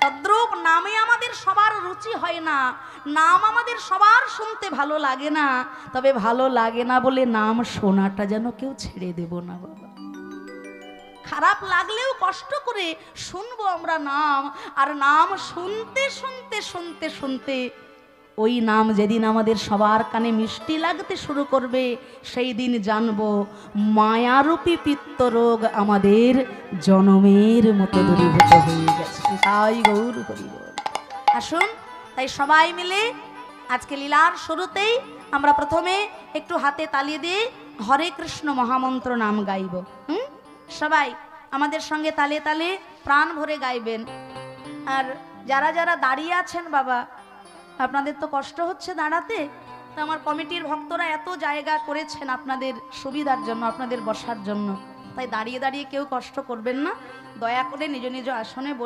তদ্রূপ নামে আমাদের সবার রুচি হয় না, নাম আমাদের সবার শুনতে ভালো লাগে না, তবে ভালো লাগে না বলে নাম শোনাটা যেন কেউ ছেড়ে দেব না বাবা। খারাপ লাগলেও কষ্ট করে শুনবো আমরা নাম, আর নাম শুনতে শুনতে শুনতে শুনতে ওই নাম যেদিন আমাদের সবার কানে মিষ্টি লাগতে শুরু করবে, সেই দিন জানবো মায়ারূপী পিত্তরোগ আমাদের জনমের মতো দূরীভূত হয়ে গেছে। তাই গৌর হরি বল। আসুন তাই সবাই মিলে আজকে লীলার শুরুতেই আমরা প্রথমে একটু হাতে তালি দিয়ে হরে কৃষ্ণ মহামন্ত্র নাম গাইব। সবাই আমাদের সঙ্গে তালে তালে প্রাণ ভরে গাইবেন। আর যারা যারা দাঁড়িয়ে আছেন বাবা, আপনাদের তো কষ্ট হচ্ছে দাঁড়াতে, তো আমার কমিটির ভক্তরা এত জায়গা করেছেন আপনাদের সুবিধার জন্য, আপনাদের বসার জন্য, তাই দাঁড়িয়ে দাঁড়িয়ে কেউ কষ্ট করবেন না, দয়া করে নিজ নিজ আসনে বসে